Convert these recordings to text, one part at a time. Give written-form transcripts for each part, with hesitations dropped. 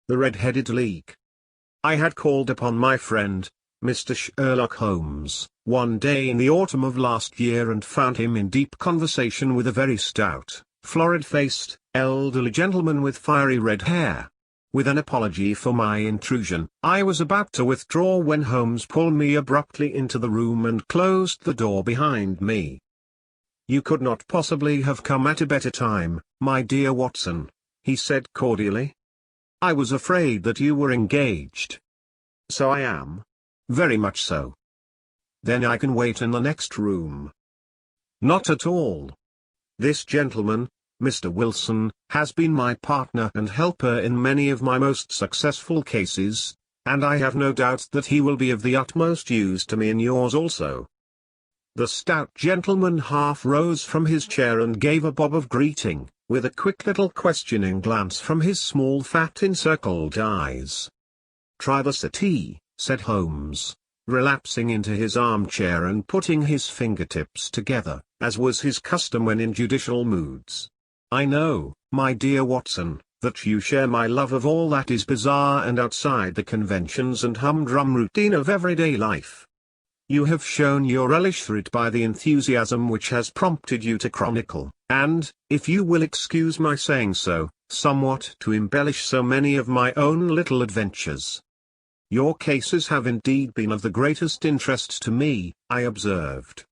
The Red-Headed League. I had called upon my friend, Mr. Sherlock Holmes, one day in the autumn of last year and found him in deep conversation with a very stout, florid-faced, elderly gentleman with fiery red hair. With an apology for my intrusion, I was about to withdraw when Holmes pulled me abruptly into the room and closed the door behind me. "You could not possibly have come at a better time, my dear Watson," he said cordially. "I was afraid that you were engaged." "So I am. Very much so." "Then I can wait in the next room." "Not at all. This gentleman, Mr. Wilson, has been my partner and helper in many of my most successful cases, and I have no doubt that he will be of the utmost use to me in yours also." The stout gentleman half rose from his chair and gave a bob of greeting, with a quick little questioning glance from his small fat encircled eyes. "Try the settee," said Holmes, relapsing into his armchair and putting his fingertips together, as was his custom when in judicial moods. "I know, my dear Watson, that you share my love of all that is bizarre and outside the conventions and humdrum routine of everyday life. You have shown your relish for it by the enthusiasm which has prompted you to chronicle, and, if you will excuse my saying so, somewhat to embellish so many of my own little adventures. Your cases have indeed been of the greatest interest to me," I observed.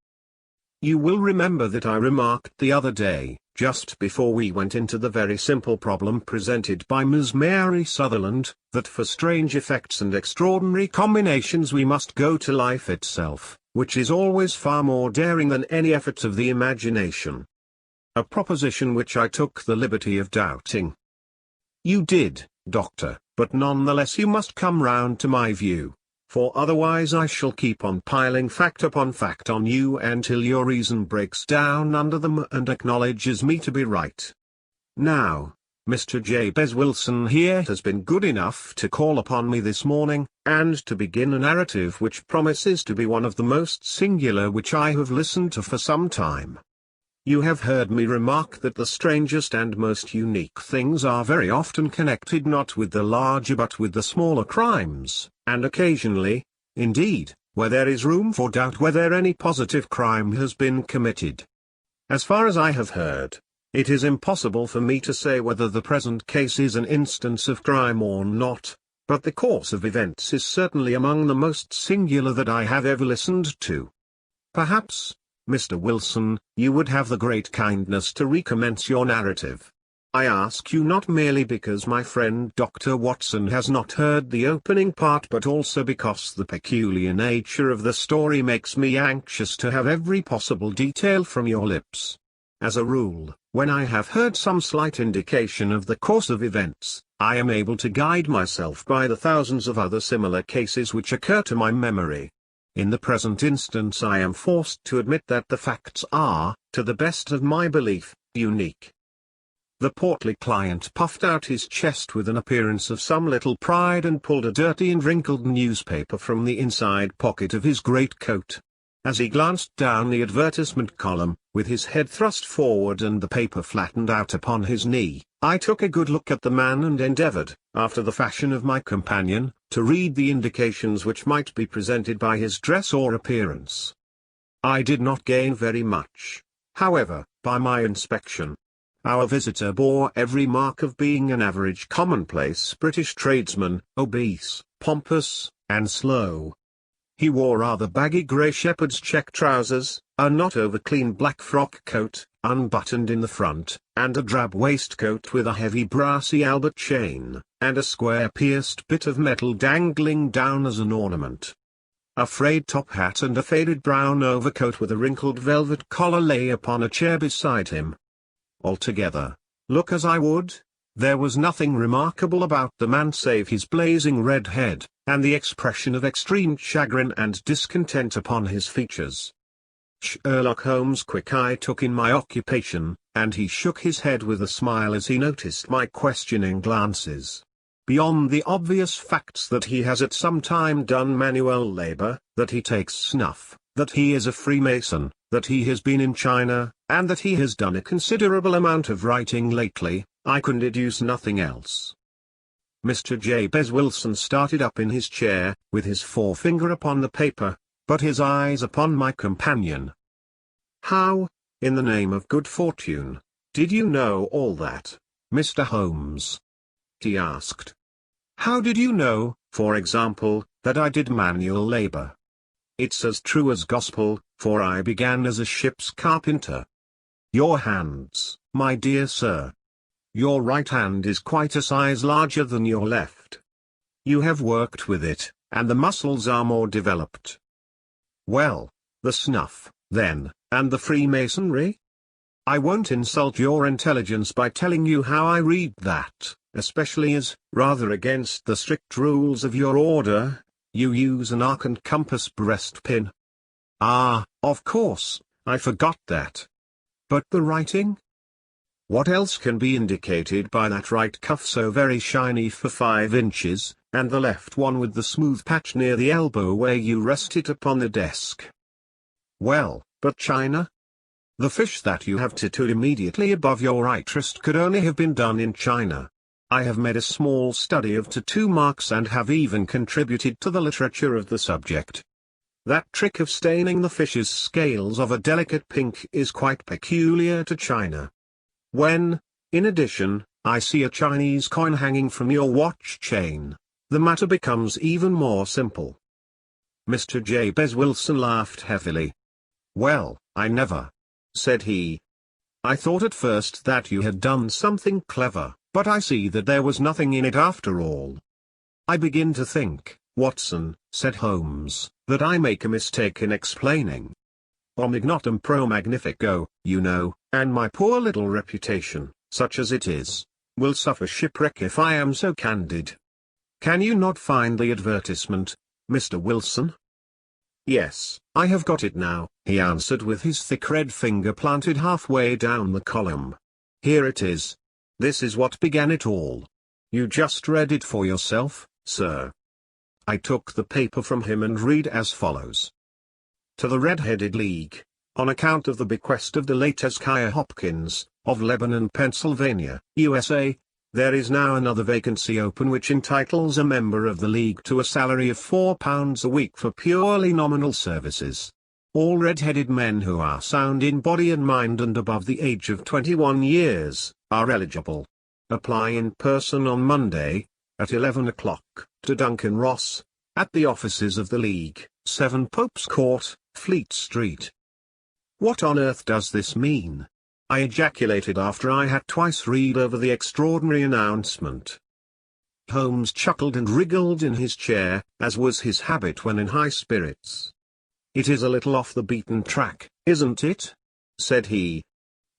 "You will remember that I remarked the other day, just before we went into the very simple problem presented by Miss Mary Sutherland, that for strange effects and extraordinary combinations we must go to life itself, which is always far more daring than any efforts of the imagination. A proposition which I took the liberty of doubting." "You did, Doctor, but nonetheless you must come round to my view, for otherwise I shall keep on piling fact upon fact on you until your reason breaks down under them and acknowledges me to be right. Now, Mr. Jabez Wilson here has been good enough to call upon me this morning, and to begin a narrative which promises to be one of the most singular which I have listened to for some time. You have heard me remark that the strangest and most unique things are very often connected not with the larger but with the smaller crimes, and occasionally, indeed, where there is room for doubt whether any positive crime has been committed. As far as I have heard, it is impossible for me to say whether the present case is an instance of crime or not, but the course of events is certainly among the most singular that I have ever listened to. Perhaps, Mr. Wilson, you would have the great kindness to recommence your narrative. I ask you not merely because my friend Dr. Watson has not heard the opening part but also because the peculiar nature of the story makes me anxious to have every possible detail from your lips. As a rule, when I have heard some slight indication of the course of events, I am able to guide myself by the thousands of other similar cases which occur to my memory. In the present instance I am forced to admit that the facts are, to the best of my belief, unique." The portly client puffed out his chest with an appearance of some little pride and pulled a dirty and wrinkled newspaper from the inside pocket of his greatcoat. As he glanced down the advertisement column, with his head thrust forward and the paper flattened out upon his knee, I took a good look at the man and endeavored, after the fashion of my companion, to read the indications which might be presented by his dress or appearance. I did not gain very much, however, by my inspection. Our visitor bore every mark of being an average commonplace British tradesman, obese, pompous, and slow. He wore rather baggy grey shepherd's check trousers, a not over-clean black frock coat, unbuttoned in the front, and a drab waistcoat with a heavy brassy Albert chain, and a square pierced bit of metal dangling down as an ornament. A frayed top hat and a faded brown overcoat with a wrinkled velvet collar lay upon a chair beside him. Altogether, look as I would, there was nothing remarkable about the man save his blazing red head, and the expression of extreme chagrin and discontent upon his features. Sherlock Holmes' quick eye took in my occupation, and he shook his head with a smile as he noticed my questioning glances. Beyond the obvious facts that he has at some time done manual labor, that he takes snuff, that he is a Freemason, that he has been in China, and that he has done a considerable amount of writing lately, I could deduce nothing else. Mr. Jabez Wilson started up in his chair, with his forefinger upon the paper, but his eyes upon my companion. "How, in the name of good fortune, did you know all that, Mr. Holmes?" he asked. "How did you know, for example, that I did manual labor?" "It's as true as gospel, for I began as a ship's carpenter." "Your hands, my dear sir. Your right hand is quite a size larger than your left. You have worked with it, and the muscles are more developed." "Well, the snuff, then, and the Freemasonry?" "I won't insult your intelligence by telling you how I read that, especially as, rather against the strict rules of your order, you use an arc and compass breastpin." "Ah, of course, I forgot that. But the writing? What else can be indicated by that right cuff so very shiny for 5 inches, and the left one with the smooth patch near the elbow where you rest it upon the desk?" "Well, but China? The fish that you have tattooed immediately above your right wrist could only have been done in China. I have made a small study of tattoo marks and have even contributed to the literature of the subject. That trick of staining the fish's scales of a delicate pink is quite peculiar to China. When, in addition, I see a Chinese coin hanging from your watch chain, the matter becomes even more simple." Mr. Jabez Wilson laughed heavily. "Well, I never," said he. "I thought at first that you had done something clever, but I see that there was nothing in it after all." "I begin to think, Watson," said Holmes, "that I make a mistake in explaining. Omignotum pro magnifico, you know, and my poor little reputation, such as it is, will suffer shipwreck if I am so candid. Can you not find the advertisement, Mr. Wilson?" "Yes, I have got it now," he answered with his thick red finger planted halfway down the column. "Here it is. This is what began it all. You just read it for yourself, sir." I took the paper from him and read as follows. "To the Red-Headed League, on account of the bequest of the late Hezekiah Hopkins, of Lebanon, Pennsylvania, USA, there is now another vacancy open which entitles a member of the League to a salary of £4 a week for purely nominal services. All red-headed men who are sound in body and mind and above the age of 21 years, are eligible. Apply in person on Monday, at 11 o'clock, to Duncan Ross, at the offices of the League, 7 Pope's Court, Fleet Street." "What on earth does this mean?" I ejaculated after I had twice read over the extraordinary announcement. Holmes chuckled and wriggled in his chair, as was his habit when in high spirits. "It is a little off the beaten track, isn't it?" said he.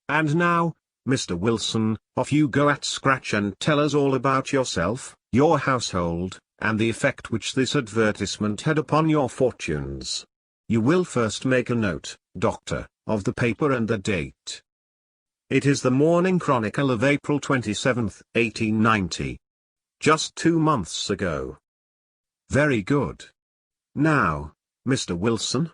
"And now, Mr. Wilson, off you go at scratch and tell us all about yourself, your household, and the effect which this advertisement had upon your fortunes. You will first make a note, Doctor, of the paper and the date." "It is the Morning Chronicle of April 27, 1890. Just 2 months ago." "Very good. Now, Mr. Wilson?"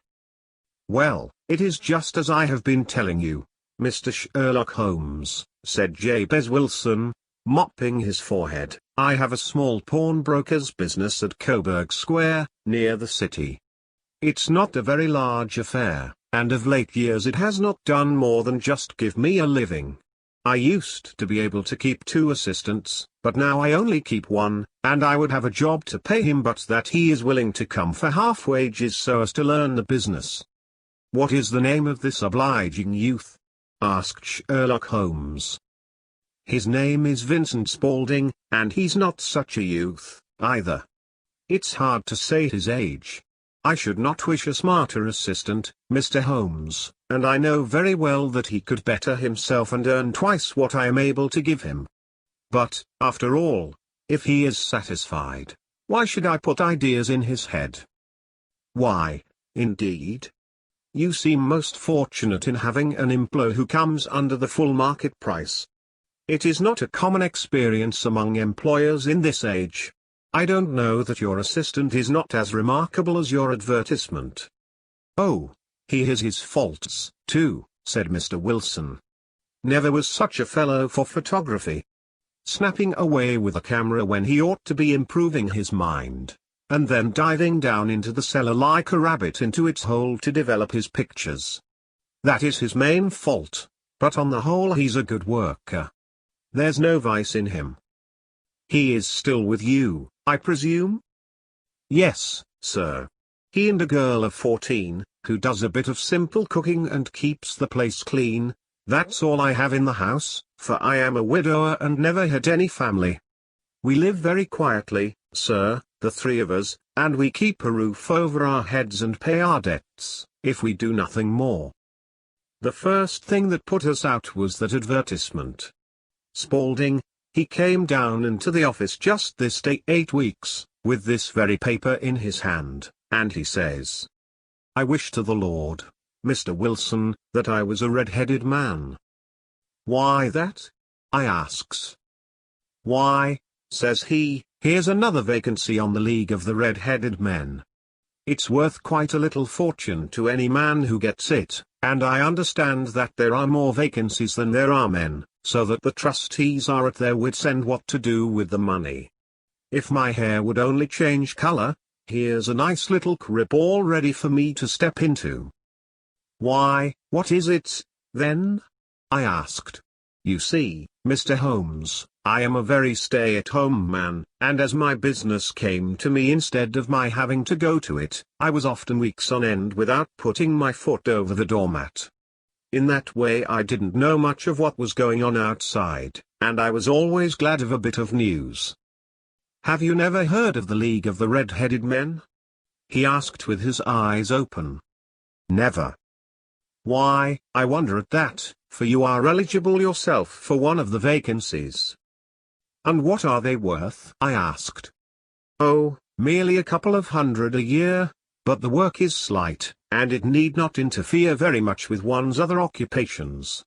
"Well, it is just as I have been telling you, Mr. Sherlock Holmes," said Jabez Wilson, mopping his forehead. "I have a small pawnbroker's business at Coburg Square, near the city. It's not a very large affair, and of late years it has not done more than just give me a living. I used to be able to keep 2 assistants, but now I only keep 1, and I would have a job to pay him but that he is willing to come for half wages so as to learn the business." "What is the name of this obliging youth?" asked Sherlock Holmes. "His name is Vincent Spaulding, and he's not such a youth, either. It's hard to say his age. I should not wish a smarter assistant, Mr. Holmes, and I know very well that he could better himself and earn twice what I am able to give him. But, after all, if he is satisfied, why should I put ideas in his head?" "Why, indeed? You seem most fortunate in having an employee who comes under the full market price. It is not a common experience among employers in this age. I don't know that your assistant is not as remarkable as your advertisement." "Oh, he has his faults, too," said Mr. Wilson. "Never was such a fellow for photography. snapping away with a camera when he ought to be improving his mind, and then diving down into the cellar like a rabbit into its hole to develop his pictures. That is his main fault, but on the whole he's a good worker. There's no vice in him. He is still with you, I presume? Yes, sir. He and a girl of 14, who does a bit of simple cooking and keeps the place clean. That's all I have in the house, for I am a widower and never had any family. We live very quietly, sir, the three of us, and we keep a roof over our heads and pay our debts, if we do nothing more. The first thing that put us out was that advertisement. Spaulding, he came down into the office just this day 8 weeks, with this very paper in his hand, and he says, "I wish to the Lord, Mr. Wilson, that I was a red-headed man." "Why that?" I asks. "Why," says he, "here's another vacancy on the League of the Red-Headed Men. It's worth quite a little fortune to any man who gets it, and I understand that there are more vacancies than there are men, so that the trustees are at their wits' end what to do with the money. If my hair would only change color, here's a nice little crib all ready for me to step into." "Why, what is it, then?" I asked. "You see, Mr. Holmes, I am a very stay-at-home man, and as my business came to me instead of my having to go to it, I was often weeks on end without putting my foot over the doormat. In that way I didn't know much of what was going on outside, and I was always glad of a bit of news." "Have you never heard of the League of the Red-Headed Men?" he asked with his eyes open. "Never." "Why, I wonder at that, for you are eligible yourself for one of the vacancies." "And what are they worth?" I asked. "Oh, merely a couple of hundred a year, but the work is slight, and it need not interfere very much with one's other occupations."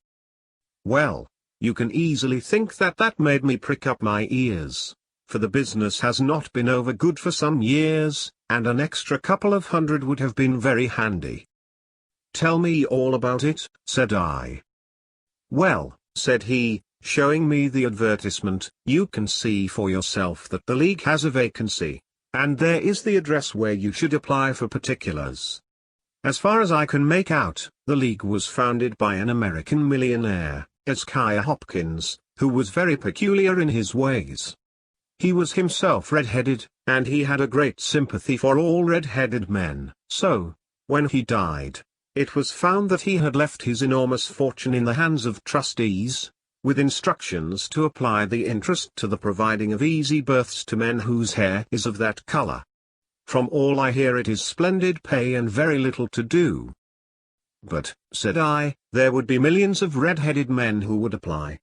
Well, you can easily think that that made me prick up my ears, for the business has not been over good for some years, and an extra couple of hundred would have been very handy. "Tell me all about it," said I. "Well," said he, showing me the advertisement, "you can see for yourself that the League has a vacancy, and there is the address where you should apply for particulars. As far as I can make out, the League was founded by an American millionaire, Ezekiah Hopkins, who was very peculiar in his ways. He was himself red-headed, and he had a great sympathy for all red-headed men, so, when he died, it was found that he had left his enormous fortune in the hands of trustees, with instructions to apply the interest to the providing of easy berths to men whose hair is of that color. From all I hear it is splendid pay and very little to do." "But," said I, "there would be millions of red-headed men who would apply."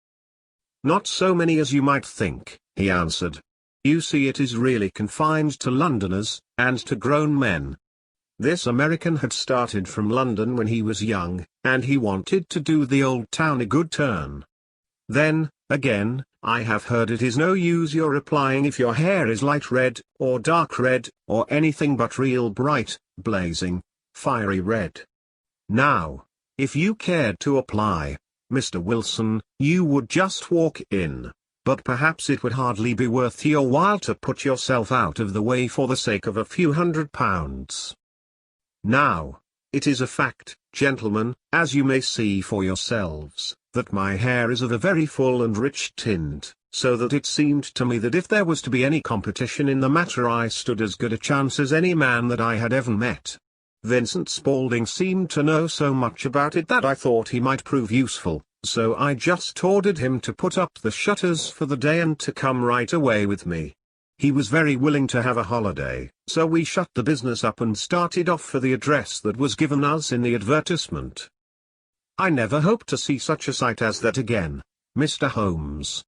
"Not so many as you might think," he answered. "You see, it is really confined to Londoners, and to grown men. This American had started from London when he was young, and he wanted to do the old town a good turn. Then, again, I have heard it is no use your applying if your hair is light red, or dark red, or anything but real bright, blazing, fiery red. Now, if you cared to apply, Mr. Wilson, you would just walk in, but perhaps it would hardly be worth your while to put yourself out of the way for the sake of a few £100. Now, it is a fact, gentlemen, as you may see for yourselves, that my hair is of a very full and rich tint, so that it seemed to me that if there was to be any competition in the matter I stood as good a chance as any man that I had ever met. Vincent Spaulding seemed to know so much about it that I thought he might prove useful, so I just ordered him to put up the shutters for the day and to come right away with me. He was very willing to have a holiday, so we shut the business up and started off for the address that was given us in the advertisement. I never hope to see such a sight as that again, Mr. Holmes.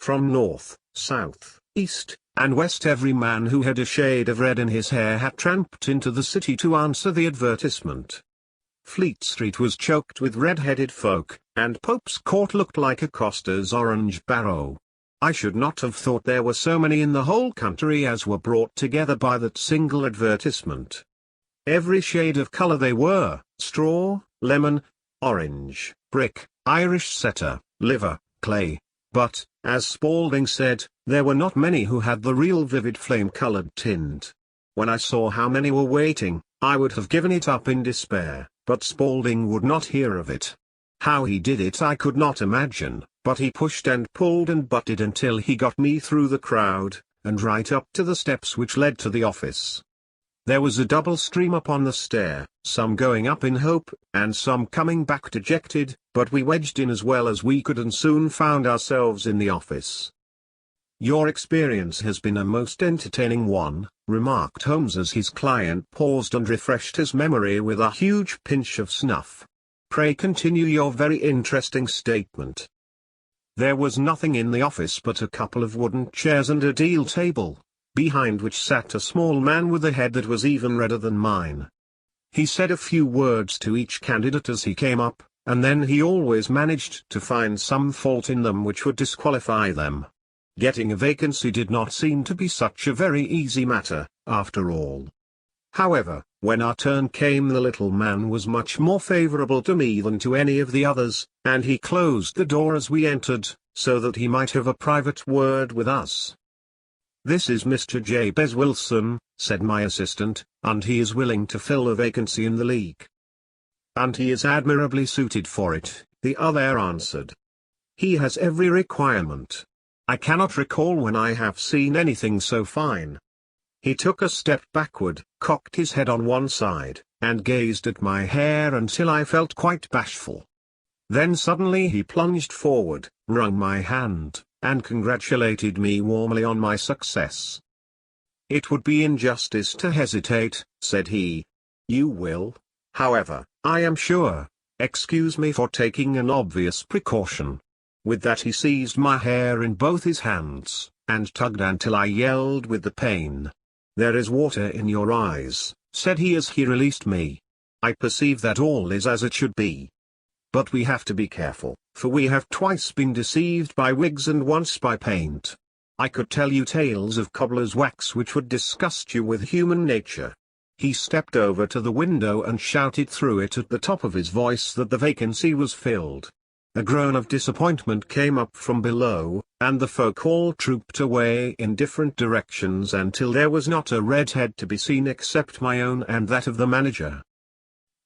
From north, south, east, and west every man who had a shade of red in his hair had tramped into the city to answer the advertisement. Fleet Street was choked with red-headed folk, and Pope's Court looked like a coster's orange barrow. I should not have thought there were so many in the whole country as were brought together by that single advertisement. Every shade of color they were: straw, lemon, orange, brick, Irish setter, liver, clay, But, as Spaulding said, there were not many who had the real vivid flame-colored tint. When I saw how many were waiting, I would have given it up in despair, but Spaulding would not hear of it. How he did it I could not imagine, but he pushed and pulled and butted until he got me through the crowd, and right up to the steps which led to the office. There was a double stream up on the stair, some going up in hope, and some coming back dejected, but we wedged in as well as we could and soon found ourselves in the office. "Your experience has been a most entertaining one," remarked Holmes as his client paused and refreshed his memory with a huge pinch of snuff. "Pray continue your very interesting statement." There was nothing in the office but a couple of wooden chairs and a deal table, behind which sat a small man with a head that was even redder than mine. He said a few words to each candidate as he came up, and then he always managed to find some fault in them which would disqualify them. Getting a vacancy did not seem to be such a very easy matter, after all. However, when our turn came the little man was much more favorable to me than to any of the others, and he closed the door as we entered, so that he might have a private word with us. "This is Mr. Jabez Wilson," said my assistant, "and he is willing to fill a vacancy in the League." "And he is admirably suited for it," the other answered. "He has every requirement. I cannot recall when I have seen anything so fine." He took a step backward, cocked his head on one side, and gazed at my hair until I felt quite bashful. Then suddenly he plunged forward, wrung my hand, and congratulated me warmly on my success. "It would be injustice to hesitate," said he. "You will, however, I am sure, excuse me for taking an obvious precaution." With that he seized my hair in both his hands, and tugged until I yelled with the pain. "There is water in your eyes," said he as he released me. "I perceive that all is as it should be. But we have to be careful, for we have twice been deceived by wigs and once by paint. I could tell you tales of cobbler's wax which would disgust you with human nature." He stepped over to the window and shouted through it at the top of his voice that the vacancy was filled. A groan of disappointment came up from below, and the folk all trooped away in different directions until there was not a red head to be seen except my own and that of the manager.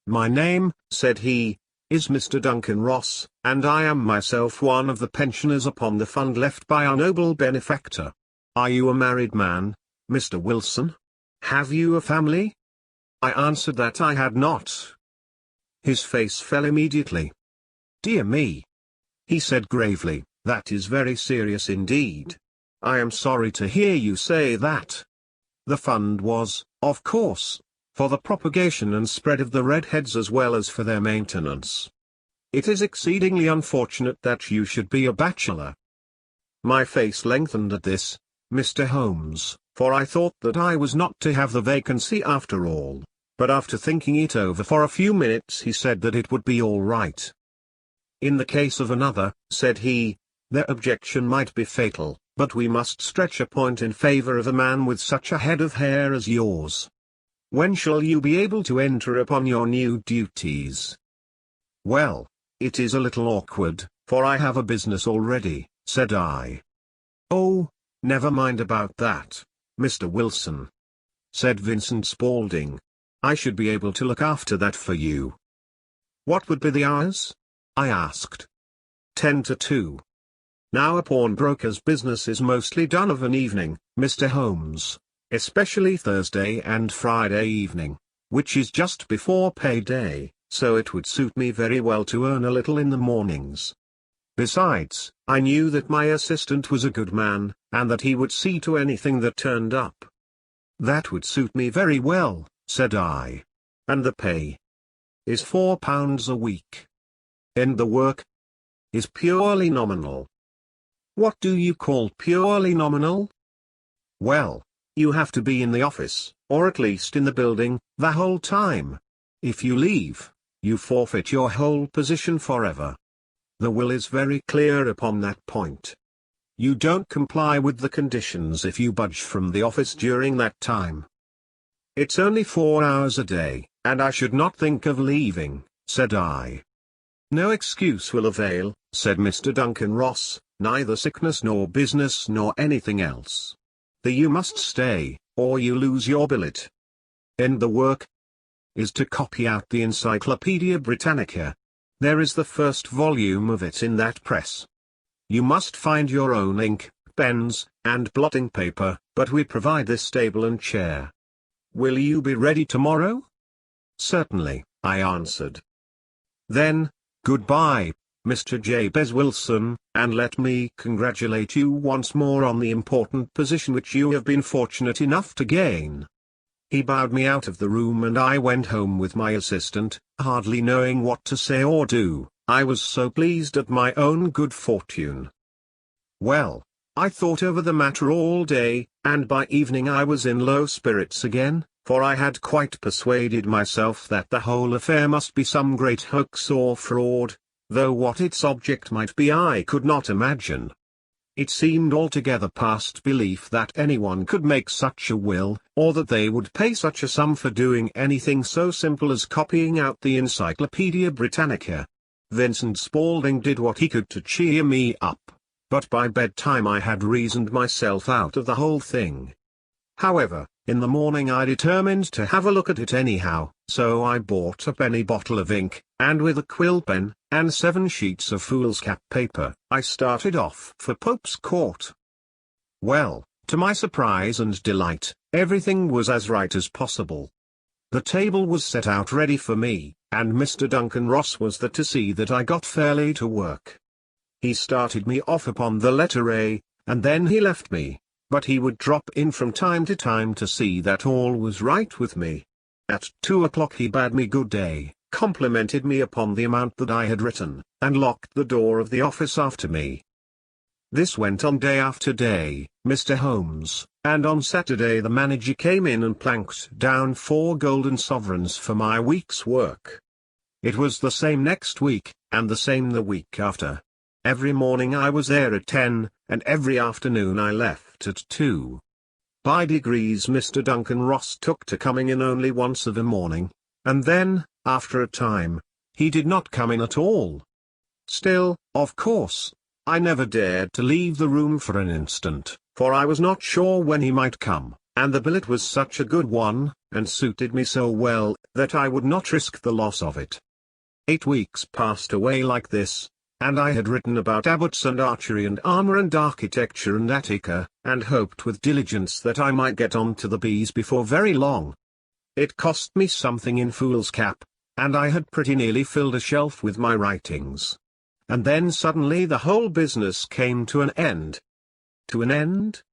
"My name," said he, "is Mr. Duncan Ross, and I am myself one of the pensioners upon the fund left by our noble benefactor. Are you a married man, Mr. Wilson? Have you a family?" I answered that I had not. His face fell immediately. "Dear me," he said gravely, "that is very serious indeed. I am sorry to hear you say that. The fund was, of course, for the propagation and spread of the redheads as well as for their maintenance. It is exceedingly unfortunate that you should be a bachelor." My face lengthened at this, Mr. Holmes, for I thought that I was not to have the vacancy after all, but after thinking it over for a few minutes he said that it would be all right. "In the case of another," said he, "their objection might be fatal, but we must stretch a point in favor of a man with such a head of hair as yours. When shall you be able to enter upon your new duties?" "Well, it is a little awkward, for I have a business already," said I. "Oh, never mind about that, Mr. Wilson," said Vincent Spaulding. "I should be able to look after that for you." "What would be the hours?" I asked. 10 to 2. Now a pawnbroker's business is mostly done of an evening, Mr. Holmes, especially Thursday and Friday evening, which is just before payday, so it would suit me very well to earn a little in the mornings. Besides, I knew that my assistant was a good man, and that he would see to anything that turned up. "That would suit me very well," said I. "And the pay?" "Is £4 a week." "And the work?" "Is purely nominal." "What do you call purely nominal?" "Well, you have to be in the office, or at least in the building, the whole time. If you leave, you forfeit your whole position forever. The will is very clear upon that point. You don't comply with the conditions if you budge from the office during that time." "It's only 4 hours a day, and I should not think of leaving," said I. "No excuse will avail," said Mr. Duncan Ross, neither sickness nor business nor anything else. You must stay, or you lose your billet. And the work is to copy out the Encyclopaedia Britannica. There is the first volume of it in that press. You must find your own ink, pens, and blotting paper, but we provide this table and chair. Will you be ready tomorrow? Certainly, I answered. Then, goodbye, Mr. Jabez Wilson, and let me congratulate you once more on the important position which you have been fortunate enough to gain. He bowed me out of the room and I went home with my assistant, hardly knowing what to say or do. I was so pleased at my own good fortune. Well, I thought over the matter all day, and by evening I was in low spirits again, for I had quite persuaded myself that the whole affair must be some great hoax or fraud, though what its object might be I could not imagine. It seemed altogether past belief that anyone could make such a will, or that they would pay such a sum for doing anything so simple as copying out the Encyclopaedia Britannica. Vincent Spaulding did what he could to cheer me up, but by bedtime I had reasoned myself out of the whole thing. However, in the morning I determined to have a look at it anyhow, so I bought a penny bottle of ink, and with a quill pen, and 7 sheets of foolscap paper, I started off for Pope's Court. Well, to my surprise and delight, everything was as right as possible. The table was set out ready for me, and Mr. Duncan Ross was there to see that I got fairly to work. He started me off upon the letter A, and then he left me, but he would drop in from time to time to see that all was right with me. At 2 o'clock he bade me good day, complimented me upon the amount that I had written, and locked the door of the office after me. This went on day after day, Mr. Holmes, and on Saturday the manager came in and planked down 4 golden sovereigns for my week's work. It was the same next week, and the same the week after. Every morning I was there at 10, and every afternoon I left at 2. By degrees Mr. Duncan Ross took to coming in only once of a morning, and then, after a time, he did not come in at all. Still, of course, I never dared to leave the room for an instant, for I was not sure when he might come, and the billet was such a good one, and suited me so well, that I would not risk the loss of it. 8 weeks passed away like this, and I had written about abbots and archery and armour and architecture and Attica, and hoped with diligence that I might get on to the B's before very long. It cost me something in foolscap, and I had pretty nearly filled a shelf with my writings. And then suddenly the whole business came to an end. To an end?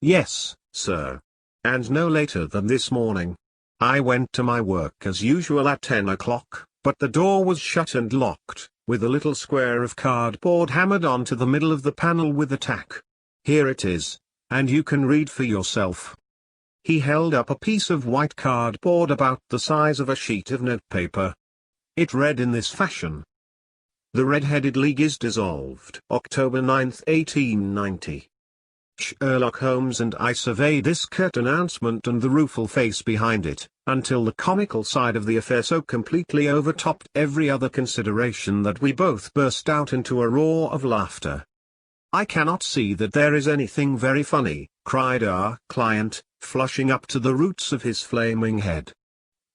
Yes, sir. And no later than this morning. I went to my work as usual at 10 o'clock, but the door was shut and locked, with a little square of cardboard hammered onto the middle of the panel with a tack. Here it is, and you can read for yourself. He held up a piece of white cardboard about the size of a sheet of notepaper. It read in this fashion. The Red-Headed League is dissolved. October 9, 1890. Sherlock Holmes and I surveyed this curt announcement and the rueful face behind it, until the comical side of the affair so completely overtopped every other consideration that we both burst out into a roar of laughter. "I cannot see that there is anything very funny," cried our client, flushing up to the roots of his flaming head.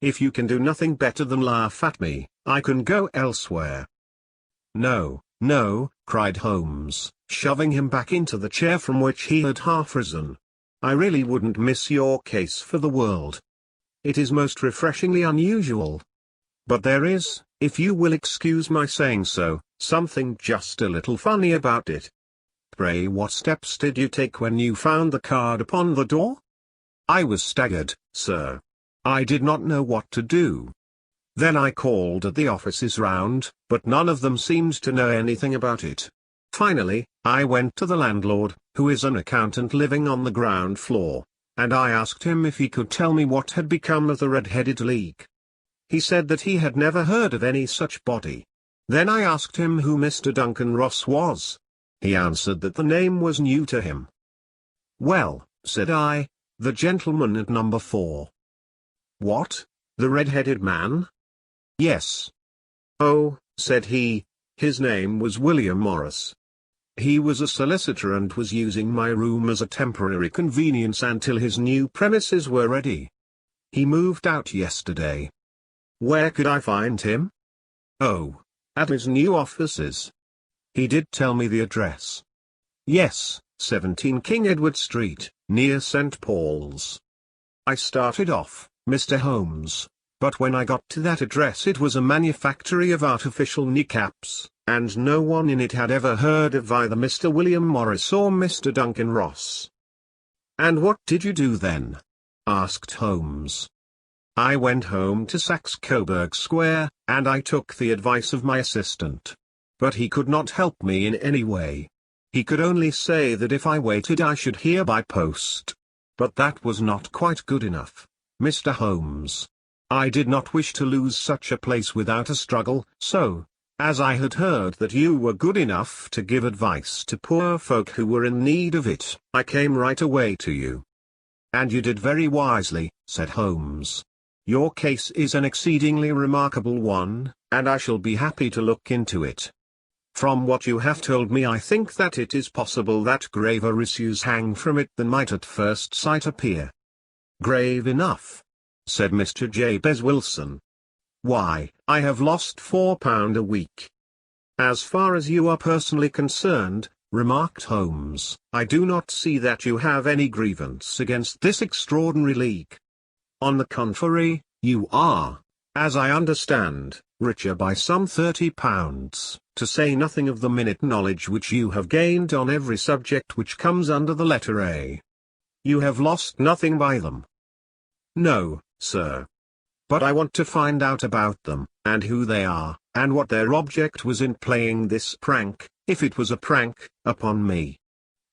"If you can do nothing better than laugh at me, I can go elsewhere." "No, no," cried Holmes, shoving him back into the chair from which he had half risen. "I really wouldn't miss your case for the world. It is most refreshingly unusual. But there is, if you will excuse my saying so, something just a little funny about it. Pray what steps did you take when you found the card upon the door?" "I was staggered, sir. I did not know what to do. Then I called at the offices round, but none of them seemed to know anything about it. Finally, I went to the landlord, who is an accountant living on the ground floor, and I asked him if he could tell me what had become of the Red-Headed League. He said that he had never heard of any such body. Then I asked him who Mr. Duncan Ross was. He answered that the name was new to him. "Well," said I, "the gentleman at number 4. "What? The red-headed man?" "Yes." "Oh," said he, "his name was William Morris." He was a solicitor and was using my room as a temporary convenience until his new premises were ready. He moved out yesterday. Where could I find him? Oh, at his new offices. He did tell me the address. Yes, 17 King Edward Street, near St. Paul's. I started off, Mr. Holmes, but when I got to that address it was a manufactory of artificial kneecaps, and no one in it had ever heard of either Mr. William Morris or Mr. Duncan Ross. And what did you do then? Asked Holmes. I went home to Saxe Coburg Square, and I took the advice of my assistant. But he could not help me in any way. He could only say that if I waited I should hear by post. But that was not quite good enough, Mr. Holmes. I did not wish to lose such a place without a struggle, so, as I had heard that you were good enough to give advice to poor folk who were in need of it, I came right away to you. And you did very wisely, said Holmes. Your case is an exceedingly remarkable one, and I shall be happy to look into it. From what you have told me I think that it is possible that graver issues hang from it than might at first sight appear. Grave enough, said Mr. Jabez Wilson. Why, I have lost £4 a week. As far as you are personally concerned, remarked Holmes, I do not see that you have any grievance against this extraordinary league. On the contrary, you are, as I understand, richer by some £30, to say nothing of the minute knowledge which you have gained on every subject which comes under the letter A. You have lost nothing by them. No, sir. But I want to find out about them, and who they are, and what their object was in playing this prank, if it was a prank, upon me.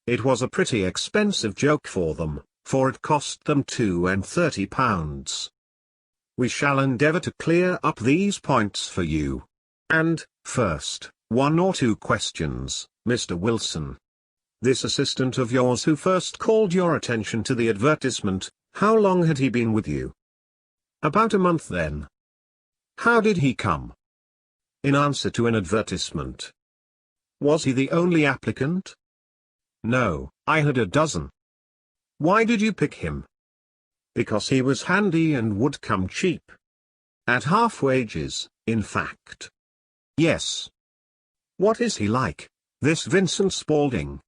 It was a pretty expensive joke for them, for it cost them £32. We shall endeavour to clear up these points for you. And, first, 1 or 2 questions, Mr. Wilson. This assistant of yours who first called your attention to the advertisement, how long had he been with you? About a month then. How did he come? In answer to an advertisement. Was he the only applicant? No, I had a dozen. Why did you pick him? Because he was handy and would come cheap. At half wages, in fact. Yes. What is he like, this Vincent Spaulding?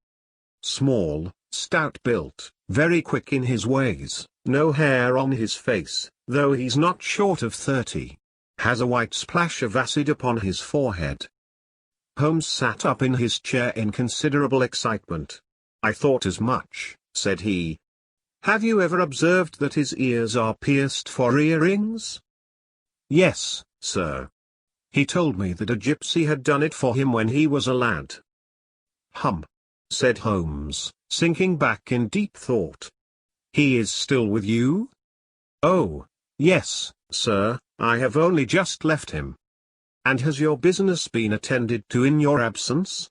Small, stout-built, very quick in his ways, no hair on his face, though he's not short of 30. Has a white splash of acid upon his forehead. Holmes sat up in his chair in considerable excitement. I thought as much, said he. Have you ever observed that his ears are pierced for earrings? Yes, sir. He told me that a gypsy had done it for him when he was a lad. Hum, said Holmes, sinking back in deep thought. He is still with you? Oh, yes, sir, I have only just left him. And has your business been attended to in your absence?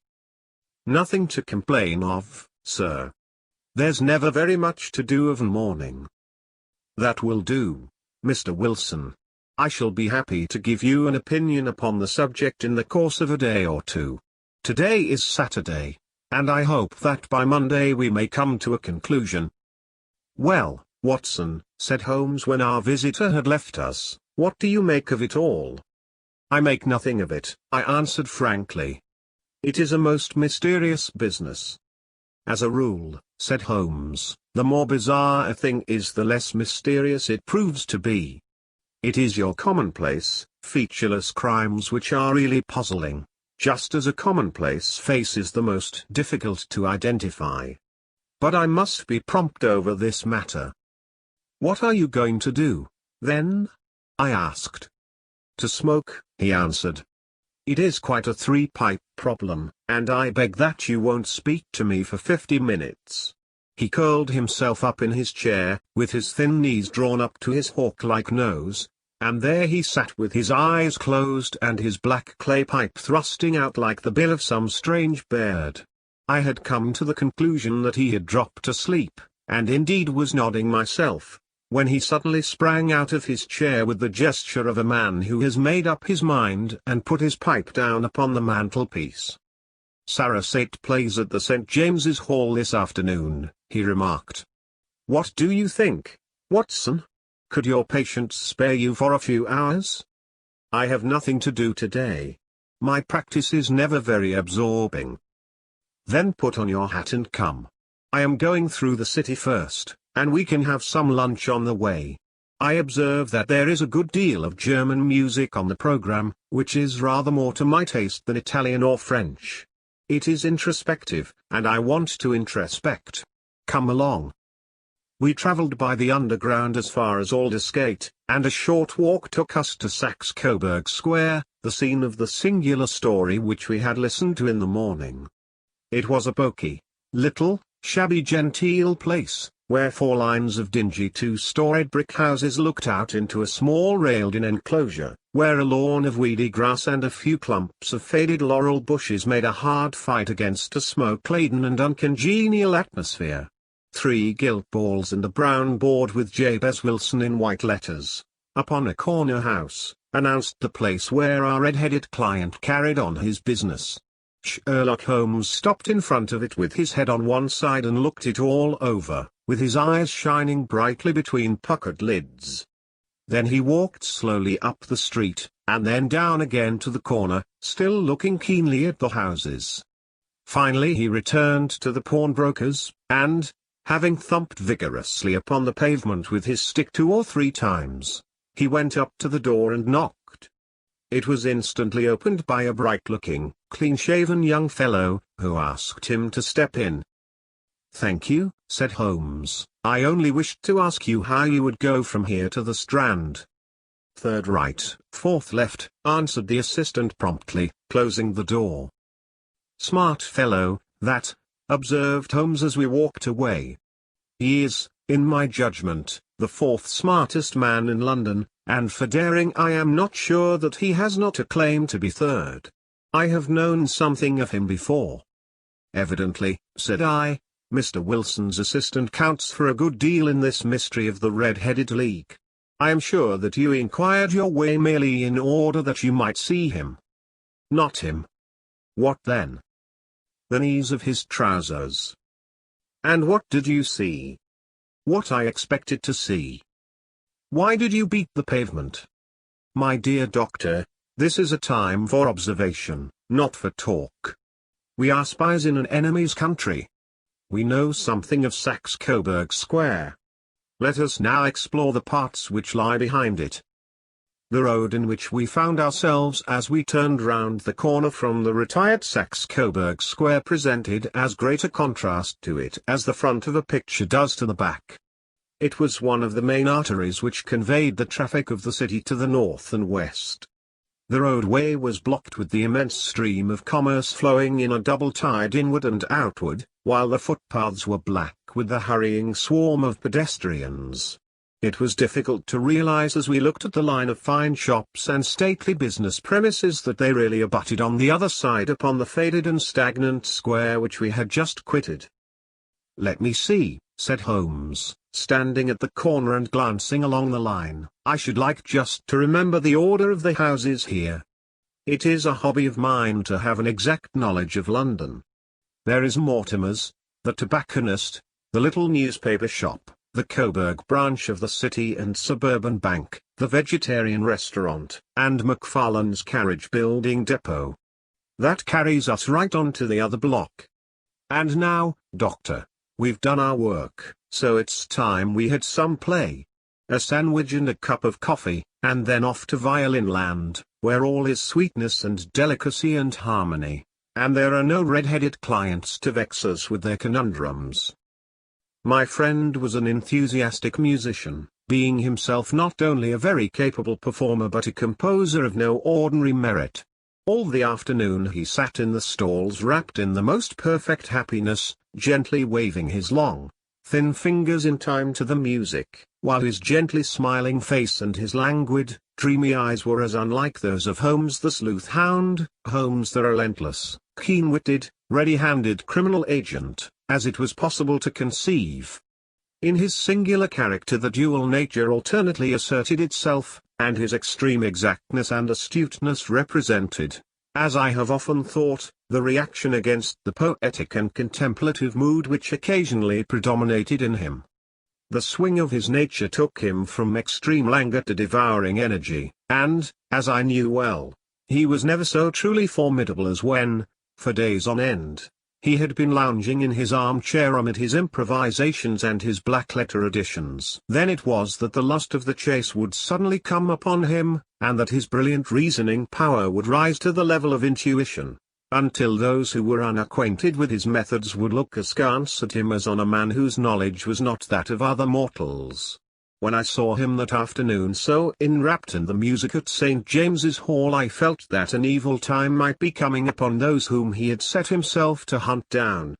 Nothing to complain of, sir. There's never very much to do of a morning. That will do, Mr. Wilson. I shall be happy to give you an opinion upon the subject in the course of a day or two. Today is Saturday, and I hope that by Monday we may come to a conclusion. Well, Watson, said Holmes when our visitor had left us, what do you make of it all? I make nothing of it, I answered frankly. It is a most mysterious business. As a rule, said Holmes, the more bizarre a thing is the less mysterious it proves to be. It is your commonplace, featureless crimes which are really puzzling, just as a commonplace face is the most difficult to identify. But I must be prompt over this matter. What are you going to do, then? I asked. To smoke, he answered. It is quite a 3-pipe problem, and I beg that you won't speak to me for 50 minutes. He curled himself up in his chair, with his thin knees drawn up to his hawk-like nose, and there he sat with his eyes closed and his black clay pipe thrusting out like the bill of some strange bird. I had come to the conclusion that he had dropped asleep, and indeed was nodding myself, when he suddenly sprang out of his chair with the gesture of a man who has made up his mind and put his pipe down upon the mantelpiece. "Sarah Sate plays at the St. James's Hall this afternoon," he remarked. "What do you think, Watson? Could your patient spare you for a few hours?" "I have nothing to do today. My practice is never very absorbing." "Then put on your hat and come. I am going through the city first, and we can have some lunch on the way. I observe that there is a good deal of German music on the program, which is rather more to my taste than Italian or French. It is introspective, and I want to introspect. Come along." We travelled by the Underground as far as Aldersgate, and a short walk took us to Saxe-Coburg Square, the scene of the singular story which we had listened to in the morning. It was a poky, little, shabby genteel place, where 4 lines of dingy 2-storied brick houses looked out into a small railed-in enclosure, where a lawn of weedy grass and a few clumps of faded laurel bushes made a hard fight against a smoke-laden and uncongenial atmosphere. 3 gilt balls and a brown board with Jabez Wilson in white letters, upon a corner house, announced the place where our red-headed client carried on his business. Sherlock Holmes stopped in front of it with his head on one side and looked it all over, with his eyes shining brightly between puckered lids. Then he walked slowly up the street, and then down again to the corner, still looking keenly at the houses. Finally he returned to the pawnbroker's, and, having thumped vigorously upon the pavement with his stick 2 or 3 times, he went up to the door and knocked. It was instantly opened by a bright-looking, clean-shaven young fellow, who asked him to step in. "Thank you," said Holmes, "I only wished to ask you how you would go from here to the Strand." "3rd right, 4th left," answered the assistant promptly, closing the door. "Smart fellow, that," observed Holmes as we walked away. "He is, in my judgment, the 4th smartest man in London, and for daring I am not sure that he has not a claim to be 3rd. I have known something of him before." "Evidently," said I, "Mr. Wilson's assistant counts for a good deal in this mystery of the Red-Headed League. I am sure that you inquired your way merely in order that you might see him." "Not him." "What then?" "The knees of his trousers." "And what did you see?" "What I expected to see." "Why did you beat the pavement?" "My dear doctor, this is a time for observation, not for talk. We are spies in an enemy's country. We know something of Saxe-Coburg Square. Let us now explore the parts which lie behind it." The road in which we found ourselves as we turned round the corner from the retired Saxe-Coburg Square presented as great a contrast to it as the front of a picture does to the back. It was one of the main arteries which conveyed the traffic of the city to the north and west. The roadway was blocked with the immense stream of commerce flowing in a double tide inward and outward, while the footpaths were black with the hurrying swarm of pedestrians. It was difficult to realize as we looked at the line of fine shops and stately business premises that they really abutted on the other side upon the faded and stagnant square which we had just quitted. "Let me see," said Holmes, standing at the corner and glancing along the line. "I should like just to remember the order of the houses here. It is a hobby of mine to have an exact knowledge of London. There is Mortimer's, the tobacconist, the little newspaper shop, the Coburg branch of the City and Suburban Bank, the vegetarian restaurant, and McFarlane's carriage building depot. That carries us right on to the other block. And now, Doctor, we've done our work, so it's time we had some play. A sandwich and a cup of coffee, and then off to Violin Land, where all is sweetness and delicacy and harmony, and there are no red-headed clients to vex us with their conundrums." My friend was an enthusiastic musician, being himself not only a very capable performer but a composer of no ordinary merit. All the afternoon he sat in the stalls wrapped in the most perfect happiness, gently waving his long, thin fingers in time to the music, while his gently smiling face and his languid, dreamy eyes were as unlike those of Holmes the sleuth hound, Holmes the relentless, keen-witted, ready-handed criminal agent, as it was possible to conceive. In his singular character the dual nature alternately asserted itself, and his extreme exactness and astuteness represented, as I have often thought, the reaction against the poetic and contemplative mood which occasionally predominated in him. The swing of his nature took him from extreme languor to devouring energy, and, as I knew well, he was never so truly formidable as when, for days on end, he had been lounging in his armchair amid his improvisations and his black-letter editions. Then it was that the lust of the chase would suddenly come upon him, and that his brilliant reasoning power would rise to the level of intuition, until those who were unacquainted with his methods would look askance at him as on a man whose knowledge was not that of other mortals. When I saw him that afternoon so enwrapped in the music at St. James's Hall, I felt that an evil time might be coming upon those whom he had set himself to hunt down.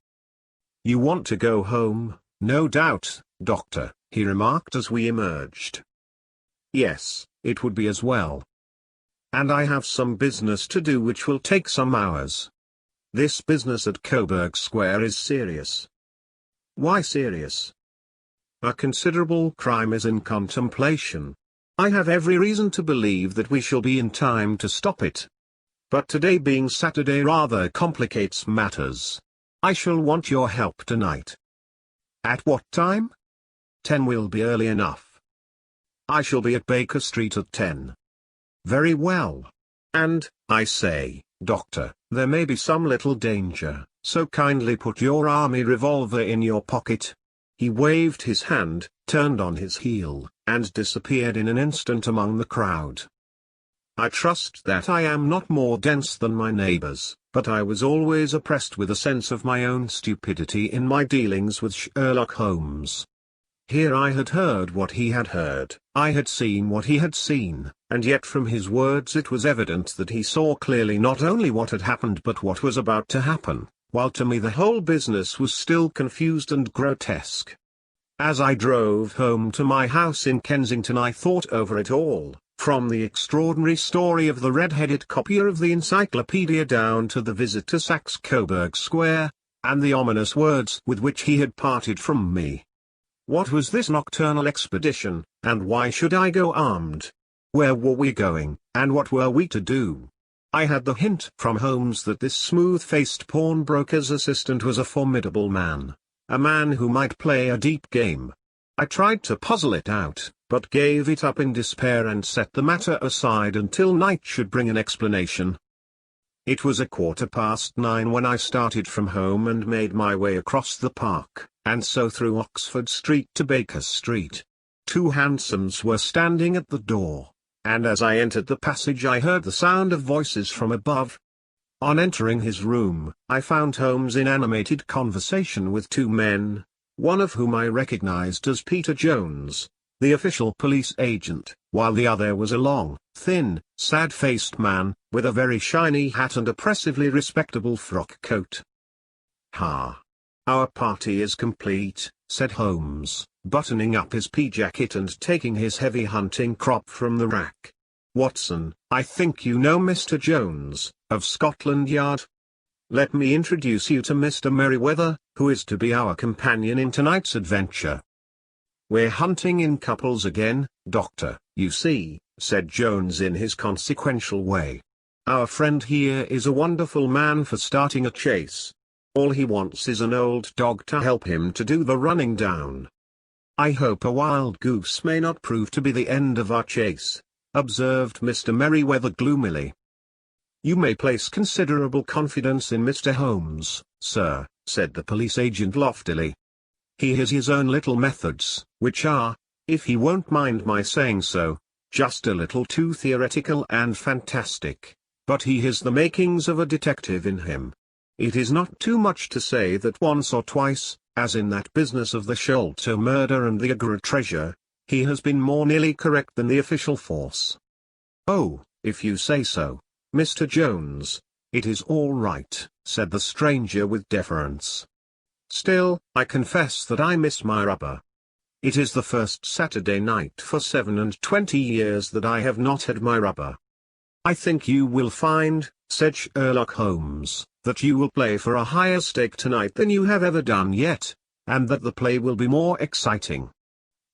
"You want to go home, no doubt, Doctor," he remarked as we emerged. "Yes, it would be as well. And I have some business to do which will take some hours. This business at Coburg Square is serious." "Why serious?" "A considerable crime is in contemplation. I have every reason to believe that we shall be in time to stop it. But today being Saturday rather complicates matters. I shall want your help tonight." "At what time?" "10 will be early enough." "I shall be at Baker Street at 10. "Very well. And, I say, Doctor, there may be some little danger, so kindly put your army revolver in your pocket." He waved his hand, turned on his heel, and disappeared in an instant among the crowd. I trust that I am not more dense than my neighbors, but I was always oppressed with a sense of my own stupidity in my dealings with Sherlock Holmes. Here I had heard what he had heard, I had seen what he had seen, and yet from his words it was evident that he saw clearly not only what had happened but what was about to happen, while to me the whole business was still confused and grotesque. As I drove home to my house in Kensington I thought over it all, from the extraordinary story of the red-headed copier of the encyclopedia down to the visit to Saxe Coburg Square, and the ominous words with which he had parted from me. What was this nocturnal expedition, and why should I go armed? Where were we going, and what were we to do? I had the hint from Holmes that this smooth-faced pawnbroker's assistant was a formidable man, a man who might play a deep game. I tried to puzzle it out, but gave it up in despair and set the matter aside until night should bring an explanation. It was 9:15 when I started from home and made my way across the park, and so through Oxford Street to Baker Street. 2 hansoms were standing at the door, and as I entered the passage I heard the sound of voices from above. On entering his room, I found Holmes in animated conversation with 2 men, one of whom I recognized as Peter Jones, the official police agent, while the other was a long, thin, sad-faced man, with a very shiny hat and oppressively respectable frock coat. "Ha! Our party is complete," said Holmes, buttoning up his pea-jacket and taking his heavy hunting crop from the rack. "Watson, I think you know Mr. Jones, of Scotland Yard? Let me introduce you to Mr. Merryweather, who is to be our companion in tonight's adventure." "We're hunting in couples again, Doctor, you see," said Jones in his consequential way. "Our friend here is a wonderful man for starting a chase. All he wants is an old dog to help him to do the running down." "I hope a wild goose may not prove to be the end of our chase," observed Mr. Merryweather gloomily. "You may place considerable confidence in Mr. Holmes, sir," said the police agent loftily. "He has his own little methods, which are, if he won't mind my saying so, just a little too theoretical and fantastic, but he has the makings of a detective in him. It is not too much to say that once or twice, as in that business of the Sholto murder and the Audiobooks Treasure, he has been more nearly correct than the official force." "Oh, if you say so, Mr. Jones, it is all right," said the stranger with deference. "Still, I confess that I miss my rubber. It is the first Saturday night for 27 years that I have not had my rubber." "I think you will find," said Sherlock Holmes, "that you will play for a higher stake tonight than you have ever done yet, and that the play will be more exciting.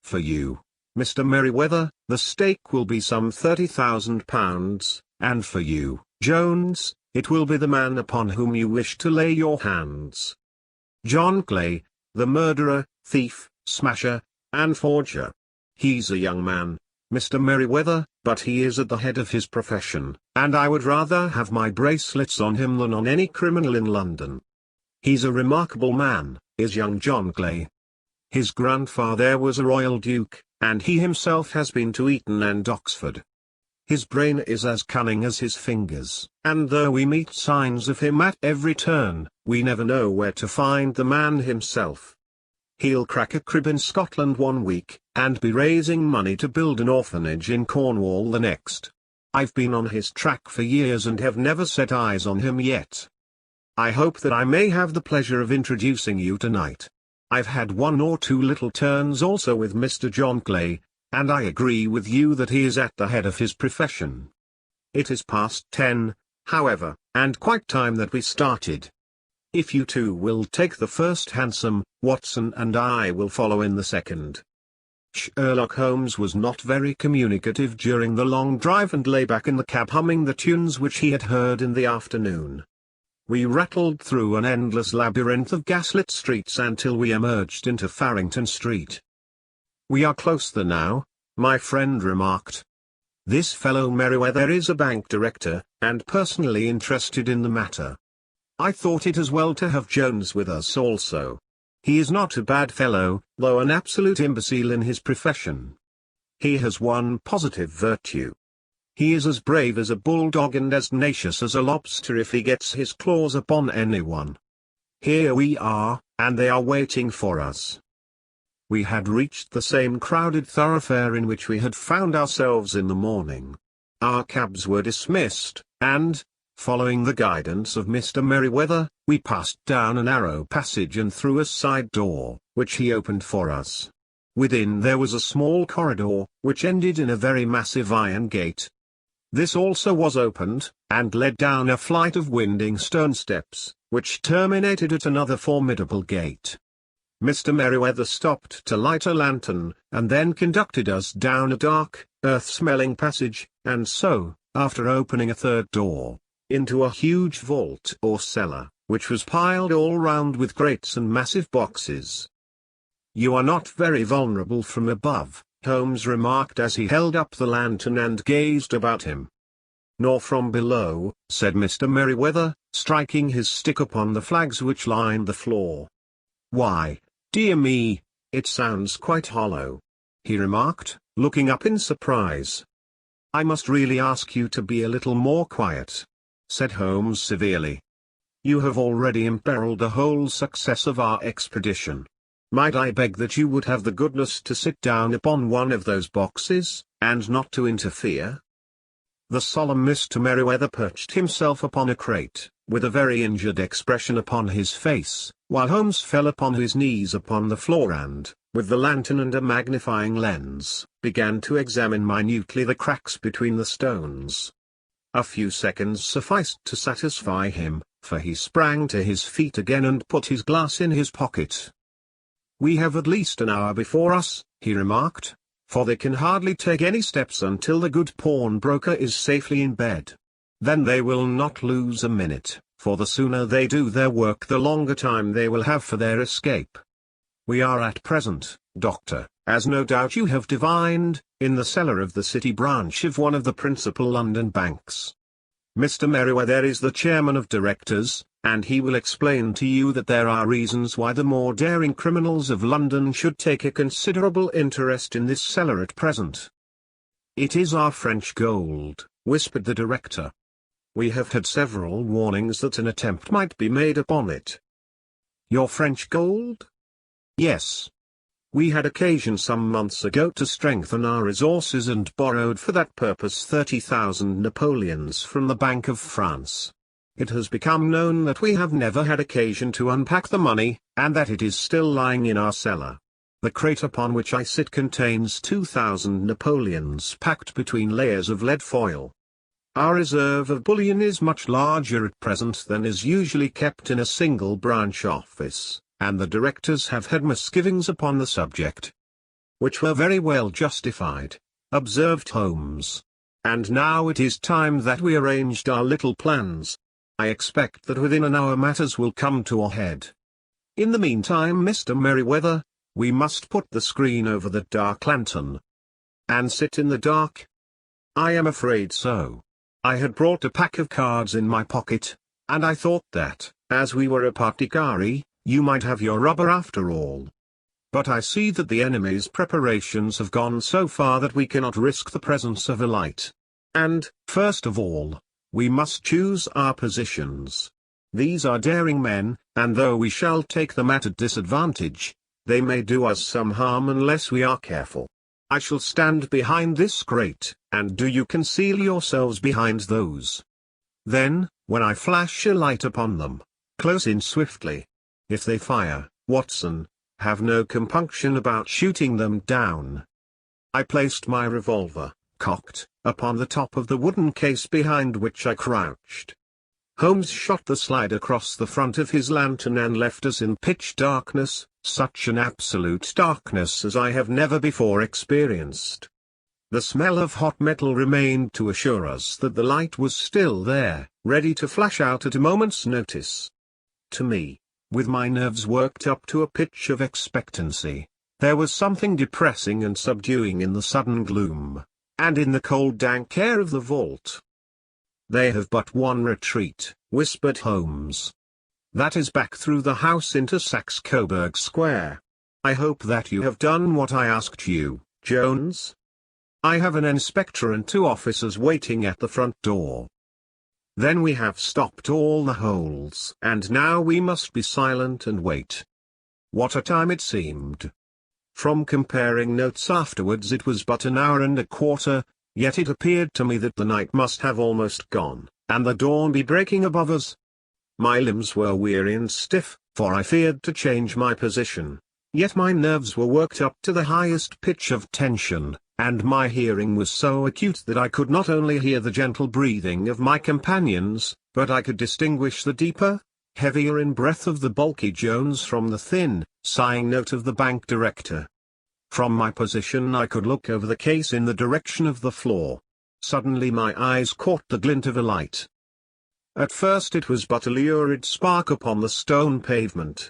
For you, Mr. Merryweather, the stake will be some £30,000, and for you, Jones, It will be the man upon whom you wish to lay your hands. John Clay, the murderer, thief, smasher, and forger. He's a young man, Mr. Merryweather, but he is at the head of his profession, and I would rather have my bracelets on him than on any criminal in London. He's a remarkable man, is young John Clay. His grandfather was a royal duke, and he himself has been to Eton and Oxford. His brain is as cunning as his fingers, and though we meet signs of him at every turn, we never know where to find the man himself. He'll crack a crib in Scotland one week, and be raising money to build an orphanage in Cornwall the next. I've been on his track for years and have never set eyes on him yet. I hope that I may have the pleasure of introducing you tonight. I've had one or two little turns also with Mr. John Clay, and I agree with you that he is at the head of his profession. It is past 10, however, and quite time that we started. If you two will take the first hansom, Watson and I will follow in the second. Sherlock Holmes was not very communicative during the long drive and lay back in the cab humming the tunes which he had heard in the afternoon. We rattled through an endless labyrinth of gaslit streets until we emerged into Farrington Street. "We are close there now," my friend remarked. "This fellow Merryweather is a bank director, and personally interested in the matter. I thought it as well to have Jones with us also. He is not a bad fellow, though an absolute imbecile in his profession. He has one positive virtue. He is as brave as a bulldog and as tenacious as a lobster if he gets his claws upon anyone. Here we are, and they are waiting for us." We had reached the same crowded thoroughfare in which we had found ourselves in the morning. Our cabs were dismissed, and, following the guidance of Mr. Merryweather, we passed down a narrow passage and through a side door, which he opened for us. Within there was a small corridor, which ended in a very massive iron gate. This also was opened, and led down a flight of winding stone steps, which terminated at another formidable gate. Mr. Merryweather stopped to light a lantern, and then conducted us down a dark, earth-smelling passage, and so, after opening a third door, into a huge vault or cellar, which was piled all round with crates and massive boxes. "You are not very vulnerable from above," Holmes remarked as he held up the lantern and gazed about him. "Nor from below," said Mr. Merryweather, striking his stick upon the flags which lined the floor. "Why, dear me, it sounds quite hollow," he remarked, looking up in surprise. "I must really ask you to be a little more quiet," said Holmes severely. "You have already imperiled the whole success of our expedition. Might I beg that you would have the goodness to sit down upon one of those boxes, and not to interfere?" The solemn Mr. Merryweather perched himself upon a crate, with a very injured expression upon his face, while Holmes fell upon his knees upon the floor and, with the lantern and a magnifying lens, began to examine minutely the cracks between the stones. A few seconds sufficed to satisfy him, for he sprang to his feet again and put his glass in his pocket. "We have at least an hour before us," he remarked, "for they can hardly take any steps until the good pawnbroker is safely in bed. Then they will not lose a minute, for the sooner they do their work the longer time they will have for their escape. We are at present, Doctor, as no doubt you have divined, in the cellar of the City branch of one of the principal London banks. Mr. Merryweather is the chairman of directors, and he will explain to you that there are reasons why the more daring criminals of London should take a considerable interest in this cellar at present." "It is our French gold," whispered the director. "We have had several warnings that an attempt might be made upon it." "Your French gold?" "Yes. We had occasion some months ago to strengthen our resources and borrowed for that purpose 30,000 Napoleons from the Bank of France. It has become known that we have never had occasion to unpack the money, and that it is still lying in our cellar. The crate upon which I sit contains 2,000 Napoleons packed between layers of lead foil. Our reserve of bullion is much larger at present than is usually kept in a single branch office, and the directors have had misgivings upon the subject." "Which were very well justified," observed Holmes. "And now it is time that we arranged our little plans. I expect that within an hour matters will come to a head. In the meantime, Mr. Merriweather, we must put the screen over the dark lantern. And sit in the dark? I am afraid so. I had brought a pack of cards in my pocket, and I thought that, as we were a partikari, you might have your rubber after all. But I see that the enemy's preparations have gone so far that we cannot risk the presence of a light. And, first of all, we must choose our positions. These are daring men, and though we shall take them at a disadvantage, they may do us some harm unless we are careful. I shall stand behind this grate, and do you conceal yourselves behind those. Then, when I flash a light upon them, close in swiftly. If they fire, Watson, have no compunction about shooting them down. I placed my revolver, cocked, upon the top of the wooden case behind which I crouched. Holmes shot the slide across the front of his lantern and left us in pitch darkness, such an absolute darkness as I have never before experienced. The smell of hot metal remained to assure us that the light was still there, ready to flash out at a moment's notice. To me, with my nerves worked up to a pitch of expectancy, there was something depressing and subduing in the sudden gloom, and in the cold dank air of the vault. "They have but one retreat," whispered Holmes. "That is back through the house into Saxe-Coburg Square. I hope that you have done what I asked you, Jones. I have an inspector and 2 officers waiting at the front door. Then we have stopped all the holes, and now we must be silent and wait." What a time it seemed! From comparing notes afterwards it was but an hour and a quarter, yet it appeared to me that the night must have almost gone, and the dawn be breaking above us. My limbs were weary and stiff, for I feared to change my position, yet my nerves were worked up to the highest pitch of tension, and my hearing was so acute that I could not only hear the gentle breathing of my companions, but I could distinguish the deeper, heavier in breath of the bulky Jones from the thin, sighing note of the bank director. From my position I could look over the case in the direction of the floor. Suddenly my eyes caught the glint of a light. At first it was but a lurid spark upon the stone pavement.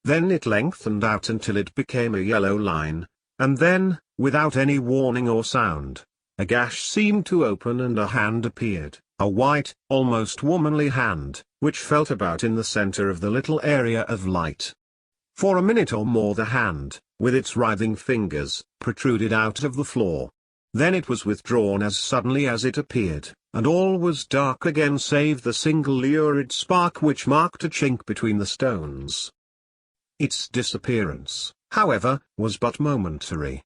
Then it lengthened out until it became a yellow line, and then, without any warning or sound, a gash seemed to open and a hand appeared, a white, almost womanly hand, which felt about in the center of the little area of light. For a minute or more the hand, with its writhing fingers, protruded out of the floor. Then it was withdrawn as suddenly as it appeared, and all was dark again save the single lurid spark which marked a chink between the stones. Its disappearance, however, was but momentary.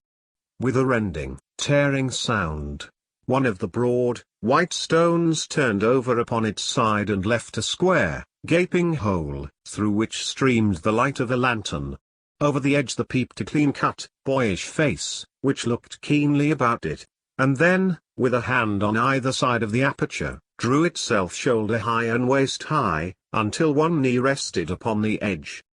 With a rending, tearing sound, one of the broad, white stones turned over upon its side and left a square, gaping hole, through which streamed the light of a lantern. Over the edge there peeped a clean-cut, boyish face, which looked keenly about it, and then, with a hand on either side of the aperture, drew itself shoulder-high and waist-high, until one knee rested upon the edge.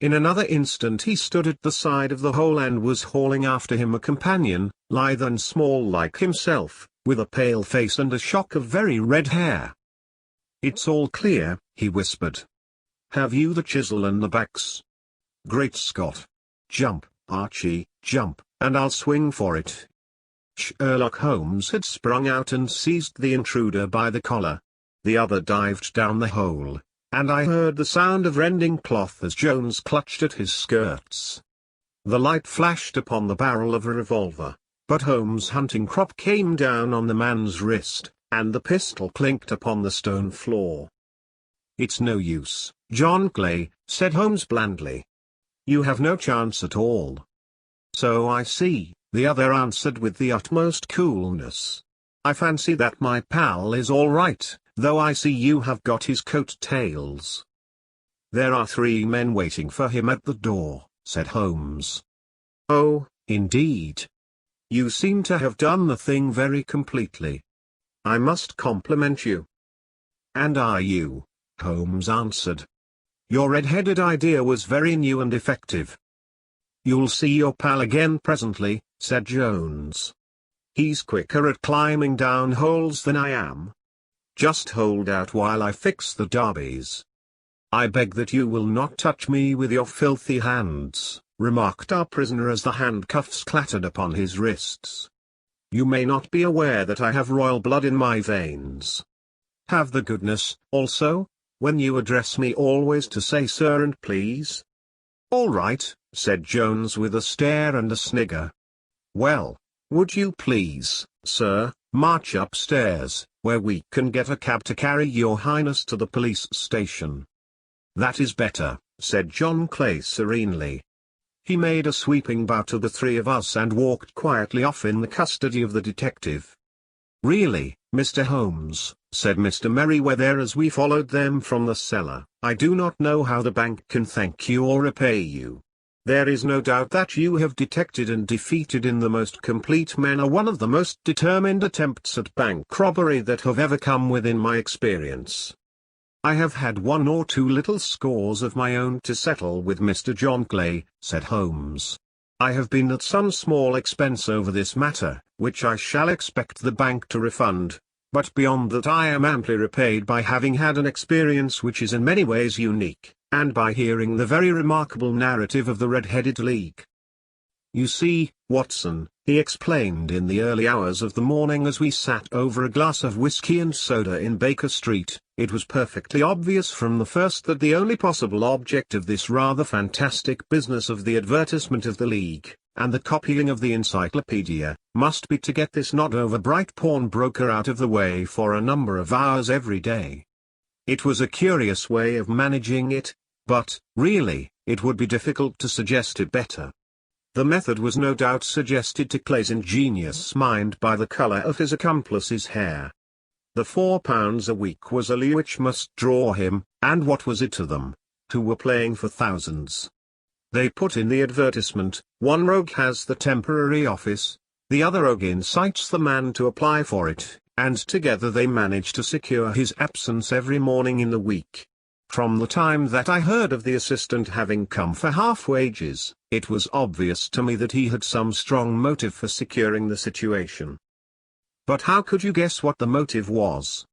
In another instant he stood at the side of the hole and was hauling after him a companion, lithe and small like himself, with a pale face and a shock of very red hair. "It's all clear," he whispered. "Have you the chisel and the backs? Great Scott! Jump, Archie, jump, and I'll swing for it." Sherlock Holmes had sprung out and seized the intruder by the collar. The other dived down the hole, and I heard the sound of rending cloth as Jones clutched at his skirts. The light flashed upon the barrel of a revolver, but Holmes' hunting crop came down on the man's wrist, and the pistol clinked upon the stone floor. "It's no use, John Clay," said Holmes blandly. "You have no chance at all." "So I see," the other answered with the utmost coolness. "I fancy that my pal is all right, though I see you have got his coat tails." "There are 3 men waiting for him at the door," said Holmes. "Oh, indeed. You seem to have done the thing very completely. I must compliment you." "And are you?" Holmes answered. "Your red-headed idea was very new and effective." "You'll see your pal again presently," said Jones. "He's quicker at climbing down holes than I am." Just hold out while I fix the derbies." "I beg that you will not touch me with your filthy hands," remarked our prisoner as the handcuffs clattered upon his wrists. "You may not be aware that I have royal blood in my veins. Have the goodness, also, when you address me always to say sir and please." "All right," said Jones with a stare and a snigger. "Well, would you please, sir, march upstairs, where we can get a cab to carry your highness to the police station?" "That is better," said John Clay serenely. He made a sweeping bow to the three of us and walked quietly off in the custody of the detective. "Really, Mr. Holmes," said Mr. Merryweather as we followed them from the cellar, "I do not know how the bank can thank you or repay you. There is no doubt that you have detected and defeated in the most complete manner one of the most determined attempts at bank robbery that have ever come within my experience. I have had one or two little scores of my own to settle with Mr. John Clay," said Holmes. "I have been at some small expense over this matter, which I shall expect the bank to refund, but beyond that I am amply repaid by having had an experience which is in many ways unique, and by hearing the very remarkable narrative of the Red-Headed League. You see, Watson," he explained in the early hours of the morning as we sat over a glass of whiskey and soda in Baker Street, "it was perfectly obvious from the first that the only possible object of this rather fantastic business of the advertisement of the League, and the copying of the encyclopedia, must be to get this not-over-bright pawnbroker out of the way for a number of hours every day. It was a curious way of managing it, but, really, it would be difficult to suggest it better. The method was no doubt suggested to Clay's ingenious mind by the colour of his accomplice's hair. The £4 a week was a lure which must draw him, and what was it to them, who were playing for thousands? They put in the advertisement, one rogue has the temporary office, the other rogue incites the man to apply for it, and together they manage to secure his absence every morning in the week. From the time that I heard of the assistant having come for half wages, it was obvious to me that he had some strong motive for securing the situation." "But how could you guess what the motive was?"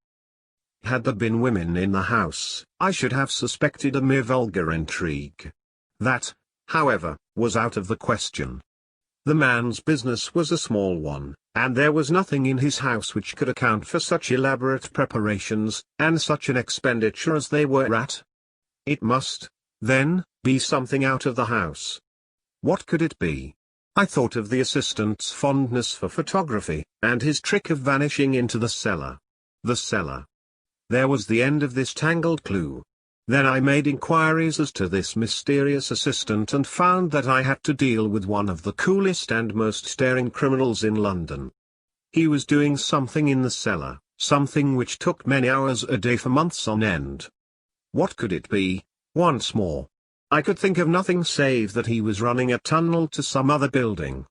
"Had there been women in the house, I should have suspected a mere vulgar intrigue. That, however, was out of the question. The man's business was a small one, and there was nothing in his house which could account for such elaborate preparations, and such an expenditure as they were at. It must, then, be something out of the house. What could it be? I thought of the assistant's fondness for photography, and his trick of vanishing into the cellar. The cellar. There was the end of this tangled clue. Then I made inquiries as to this mysterious assistant and found that I had to deal with one of the coolest and most daring criminals in London. He was doing something in the cellar, something which took many hours a day for months on end. What could it be? Once more, I could think of nothing save that he was running a tunnel to some other building.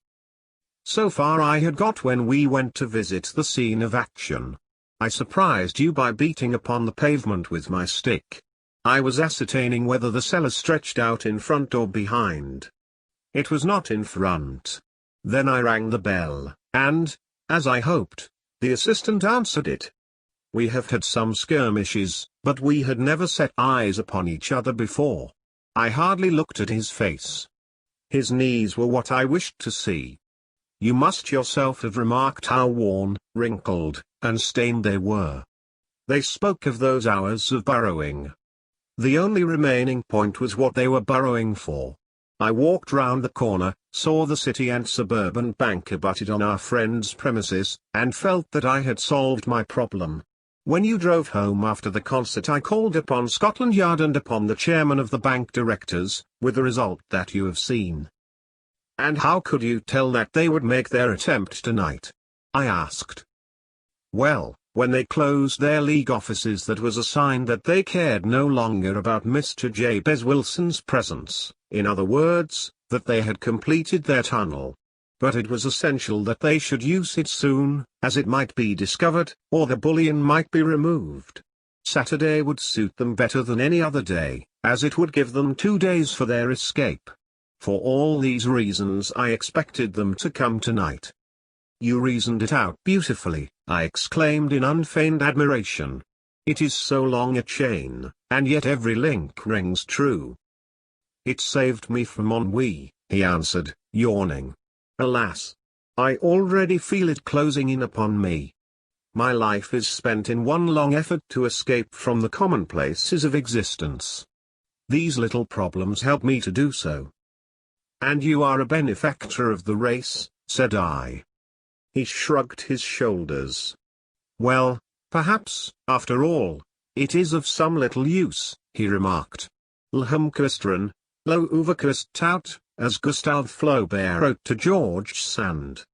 So far I had got when we went to visit the scene of action. I surprised you by beating upon the pavement with my stick. I was ascertaining whether the cellar stretched out in front or behind. It was not in front. Then I rang the bell, and, as I hoped, the assistant answered it. We have had some skirmishes, but we had never set eyes upon each other before. I hardly looked at his face. His knees were what I wished to see. You must yourself have remarked how worn, wrinkled, and stained they were. They spoke of those hours of burrowing. The only remaining point was what they were burrowing for. I walked round the corner, saw the City and Suburban Bank abutted on our friend's premises, and felt that I had solved my problem. When you drove home after the concert I called upon Scotland Yard and upon the chairman of the bank directors, with the result that you have seen. "And how could you tell that they would make their attempt tonight?" I asked. "Well, when they closed their League offices that was a sign that they cared no longer about Mr. Jabez Wilson's presence, in other words, that they had completed their tunnel. But it was essential that they should use it soon, as it might be discovered, or the bullion might be removed. Saturday would suit them better than any other day, as it would give them 2 days for their escape. For all these reasons I expected them to come tonight." "You reasoned it out beautifully," I exclaimed in unfeigned admiration. It is so long a chain, and yet every link rings true. It saved me from ennui, he answered, yawning. Alas! I already feel it closing in upon me. My life is spent in one long effort to escape from the commonplaces of existence. These little problems help me to do so. And you are a benefactor of the race, said I. He shrugged his shoulders. Well, perhaps, after all, it is of some little use, he remarked. L'humquestran, lo overquest tout, as Gustave Flaubert wrote to George Sand.